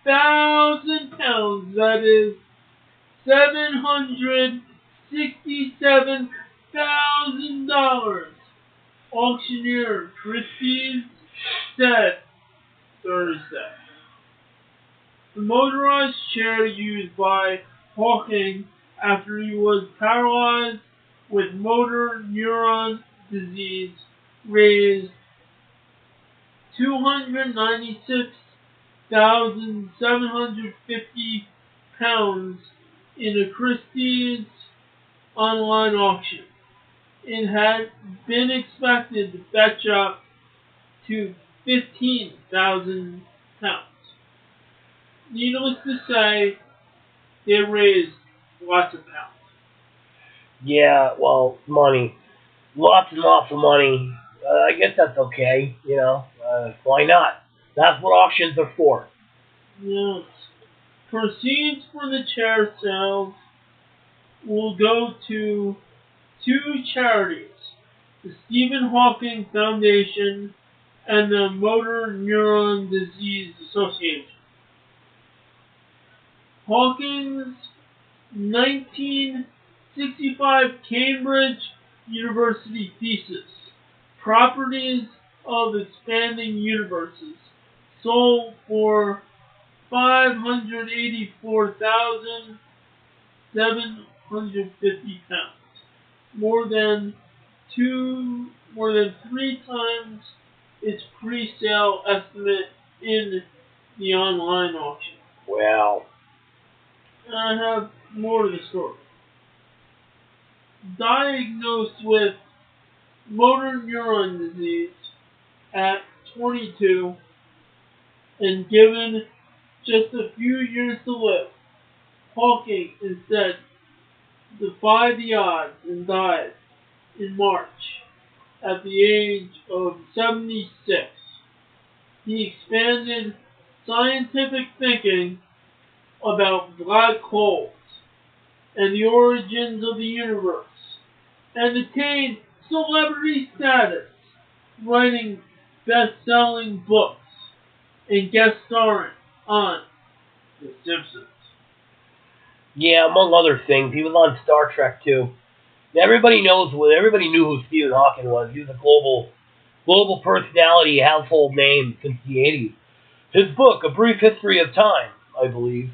£767,000. That is $767,000. Auctioneer Christie's said Thursday. The motorized chair used by Hawking after he was paralyzed with motor neuron disease raised £296,750 in a Christie's online auction. It had been expected to fetch up to £15,000. Needless to say, they raised lots of pounds. Yeah, well, money. Lots and lots of money. I guess that's okay, why not? That's what auctions are for. Yes. Proceeds for the chair sales will go to two charities, the Stephen Hawking Foundation and the Motor Neuron Disease Association. Hawking's 1965 Cambridge University thesis, Properties of Expanding Universes, sold for £584,750, more than three times its pre-sale estimate in the online auction. Well, And I have more to the story. Diagnosed with motor neuron disease at 22 and given just a few years to live, Hawking instead defied the odds and died in March at the age of 76. He expanded scientific thinking about black holes and the origins of the universe, and attained celebrity status, writing best-selling books and guest starring on The Simpsons. yeah, among other things, he was on Star Trek too. Everybody knew who Stephen Hawking was. He was a global personality, household name since the 80s. His book, A Brief History of Time, I believe,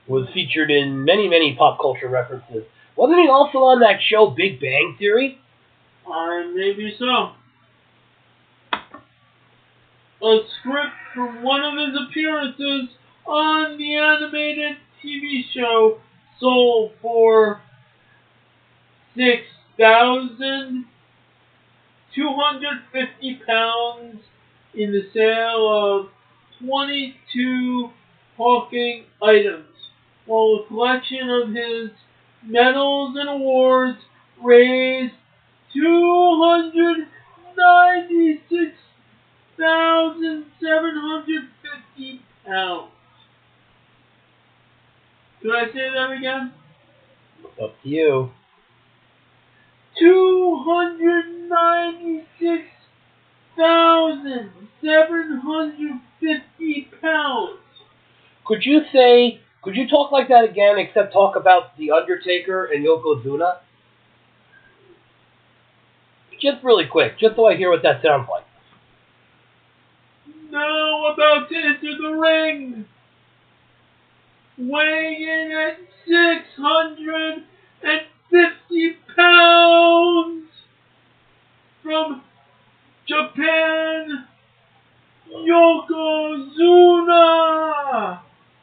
was featured in many, many pop culture references. Wasn't he also on that show Big Bang Theory? Maybe so. A script from one of his appearances on the animated TV show sold for £6,250 in the sale of 22 Hawking items, while a collection of his medals and awards raised £296,750. Could I say that again? Up to you. £296,750. Could you talk like that again, except talk about The Undertaker and Yokozuna? Just really quick, just so I hear what that sounds like. Now about to enter the ring, weighing in at 650 pounds, from Japan, Yokozuna,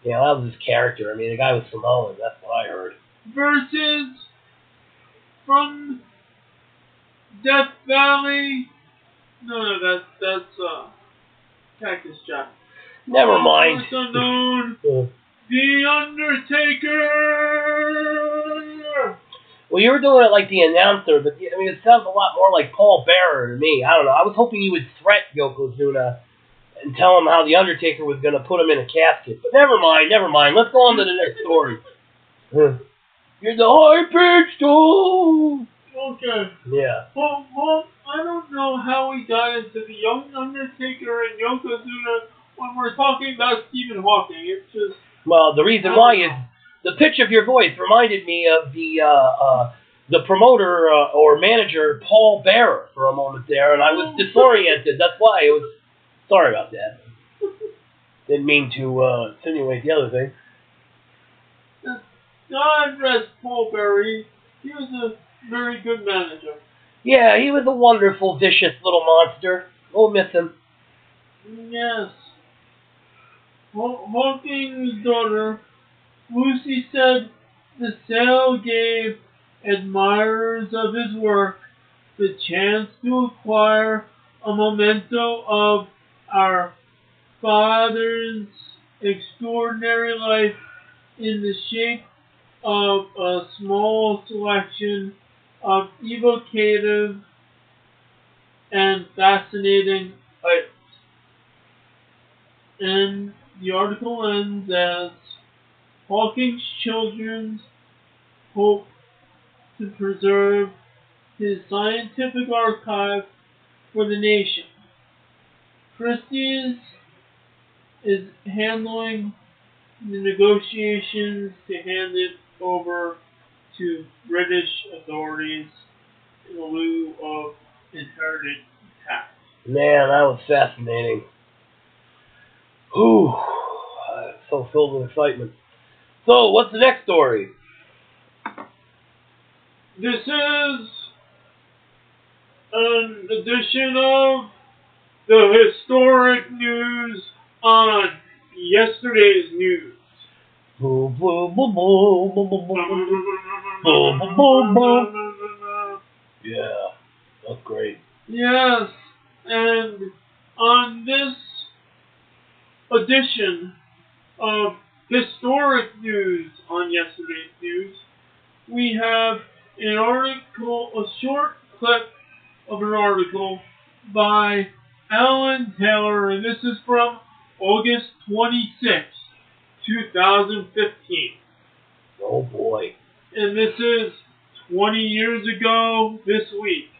Yeah, that was his character. I mean, the guy was Samoan, that's what I heard. versus from Death Valley. No, that's Cactus Jack. Never mind. Also known, The Undertaker. Well, you were doing it like the announcer, but I mean, it sounds a lot more like Paul Bearer to me. I don't know. I was hoping you would threat Yokozuna and tell him how The Undertaker was going to put him in a casket. But never mind. Let's go on to the next story. You're the high-pitched. Oh. Okay. Yeah. Well, I don't know how we got into the Young Undertaker and Yokozuna when we're talking about Stephen Hawking. It's just Well, the reason why is the pitch of your voice reminded me of the promoter or manager Paul Bearer for a moment there, and I was disoriented. That's why it was. Sorry about that. Didn't mean to insinuate the other thing. God rest Paul Bearer. He was a very good manager. Yeah, he was a wonderful, vicious little monster. We'll miss him. Yes. Hawking's daughter, Lucy, said the sale gave admirers of his work the chance to acquire a memento of our father's extraordinary life in the shape of a small selection of evocative and fascinating items. And the article ends as Hawking's children hope to preserve his scientific archive for the nation. Christie's is handling the negotiations to hand it over to British authorities in lieu of inherited tax. Man, that was fascinating. Whew. So filled with excitement. So, what's the next story? This is an edition of the historic news on yesterday's news. Boom, boom, boom, boom, boom, boom, boom, boom, boom, boom. Yeah, that's great. Yes, and on this edition of historic news on yesterday's news, we have an article, a short clip of an article by Alan Taylor, and this is from August 26, 2015. Oh boy. And this is 20 years ago this week.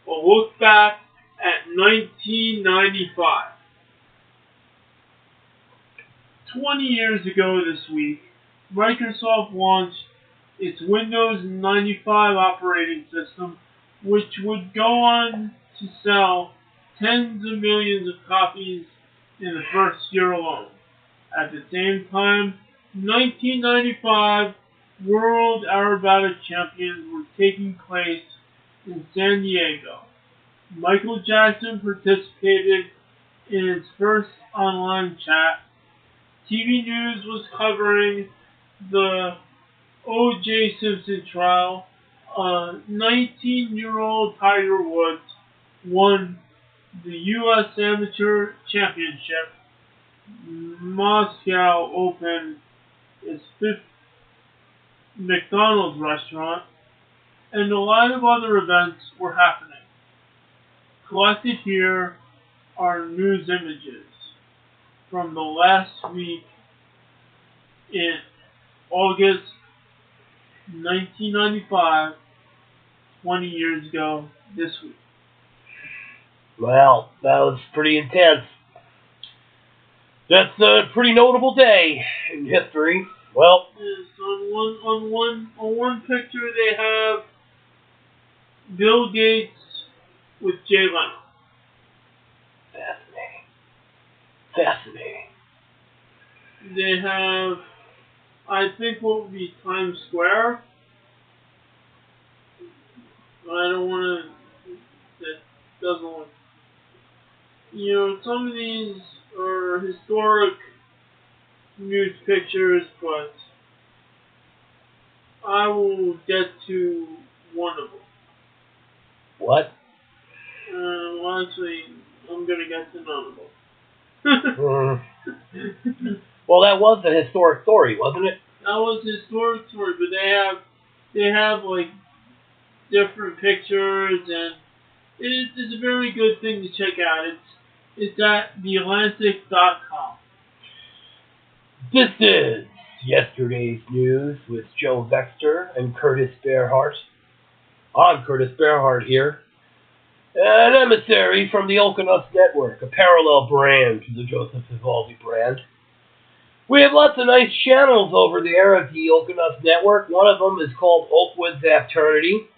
A look back at 1995. 20 years ago this week, Microsoft launched its Windows 95 operating system, which would go on to sell tens of millions of copies in the first year alone. At the same time, 1995 World Aerobatic Champions were taking place in San Diego. Michael Jackson participated in its first online chat. TV News was covering the O.J. Simpson trial. 19-year-old Tiger Woods won the U.S. Amateur Championship. Moscow opened its fifth McDonald's restaurant, and a lot of other events were happening. Collected here are news images from the last week in August 1995, 20 years ago this week. Well, that was pretty intense. That's a pretty notable day in history. Well, yes, on one picture they have Bill Gates with Jay Leno. Fascinating. They have, I think, what would be Times Square. I don't want to. That doesn't look. You know, some of these are historic news pictures, but I will get to one of them. What? Well, actually, I'm going to get to none of them. Well, that was a historic story, wasn't it? That was a historic story, but they have like different pictures, and it's a very good thing to check out. It's at theatlantic.com. This is yesterday's news with Joe Vexter and Curtis Bearhart. I'm Curtis Bearhart here. An emissary from the Okonuts Network, a parallel brand to the Joseph Vivaldi brand. We have lots of nice channels over there at the Okonuts Network. One of them is called Oakwood's Afternoty.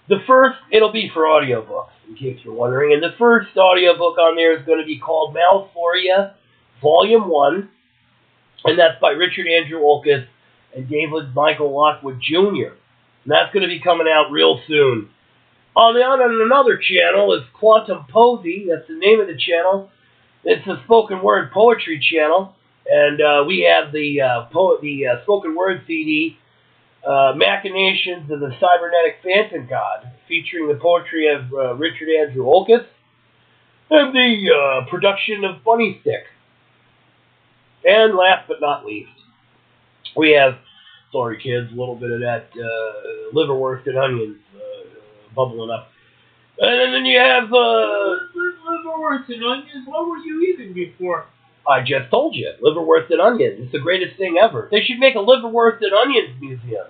The first, it'll be for audiobooks, in case you're wondering, and the first audiobook on there is going to be called Malforia, Volume 1, and that's by Richard Andrew Olkus and David Michael Lockwood Jr., and that's going to be coming out real soon. On another channel is Quantum Posy. That's the name of the channel. It's a spoken word poetry channel, and we have the spoken word CD, Machinations of the Cybernetic Phantom God, featuring the poetry of Richard Andrew Olkus, and the production of Bunny Stick. And last but not least, we have, sorry kids, a little bit of that liverwurst and onions bubbling up. And then you have... liverwurst and onions? What were you eating before? I just told you, liverwurst and onions. It's the greatest thing ever. They should make a liverwurst and onions museum.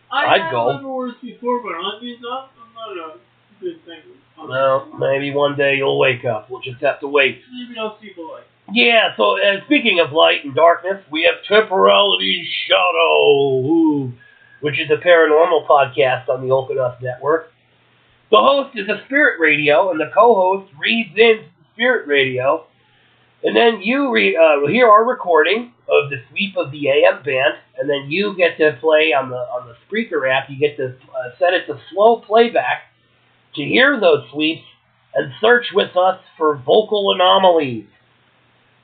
I'd had liverwurst before, but onions up? I'm not a good thing. Well, maybe one day you'll wake up. We'll just have to wait. Maybe I'll see the light. Yeah, so speaking of light and darkness, we have Temporality Shadow, which is a paranormal podcast on the Okonuts Network. The host is a spirit radio, and the co-host reads in spirit radio. And then you hear our recording of the sweep of the AM band, and then you get to play on the Spreaker app. You get to set it to slow playback to hear those sweeps and search with us for vocal anomalies.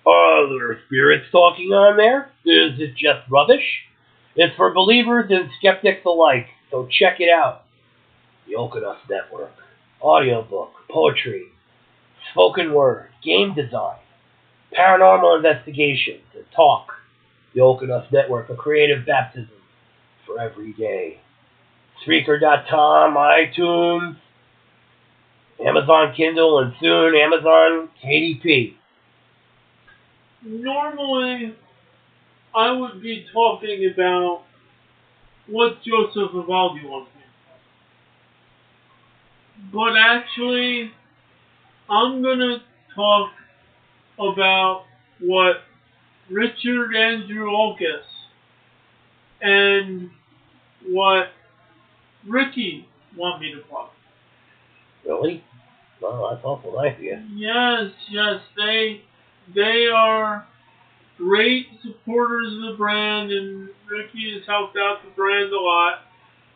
Are there spirits talking on there? Is it just rubbish? It's for believers and skeptics alike, so check it out. The Okonuts Network. Audiobook, poetry, spoken word, game design, paranormal investigations, and talk. The Okonuts Network, a creative baptism for every day. Spreaker.com, iTunes, Amazon Kindle, and soon Amazon KDP. Normally, I would be talking about what Joseph Vivaldi wants me. But actually, I'm going to talk about what Richard Andrew Olkus and what Ricky want me to talk. Really? Well, that's awful nice of you. Yes, they are great supporters of the brand, and Ricky has helped out the brand a lot.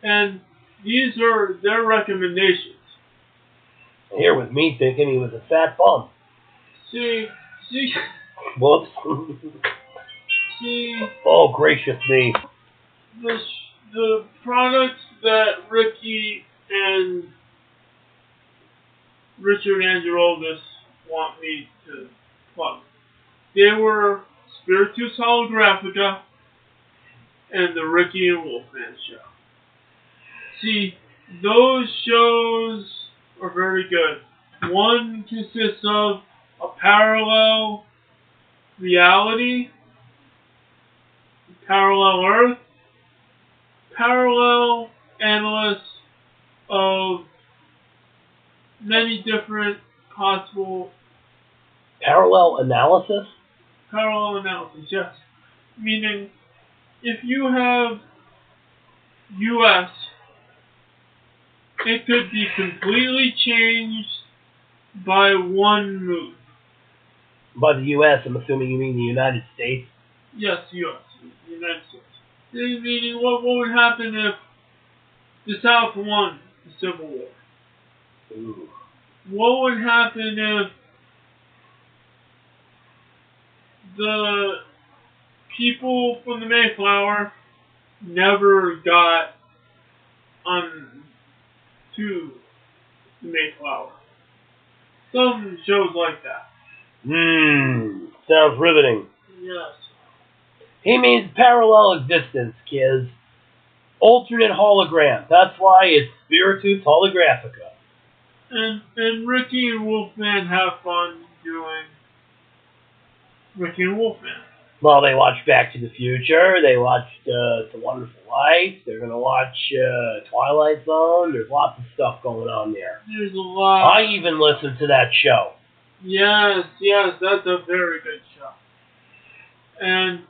And these are their recommendations. Here with me thinking he was a fat bum. See. Whoops. See. Oh, gracious me. The products that Ricky and Richard Andrew Olkus want me to plug. They were Spiritus Holographica and the Ricky and Wolfman show. See, those shows are very good. One consists of a parallel reality, parallel Earth, parallel analysis of many different possible... Parallel analysis? Parallel analysis, yes. Meaning, if you have U.S., it could be completely changed by one move. By the U.S., I'm assuming you mean the United States? Yes, U.S., the United States. Meaning, what would happen if the South won the Civil War? Ooh. What would happen if the people from the Mayflower never got on to the Mayflower? Some shows like that. Sounds riveting. Yes. He means parallel existence, kids. Alternate hologram. That's why it's Spiritus Holographica. And Ricky and Wolfman have fun doing Ricky and Wolfman. Well, they watched Back to the Future. They watched It's a Wonderful Life. Life. They're gonna watch Twilight Zone. There's lots of stuff going on there. There's a lot. I even listen to that show. Yes, that's a very good show. And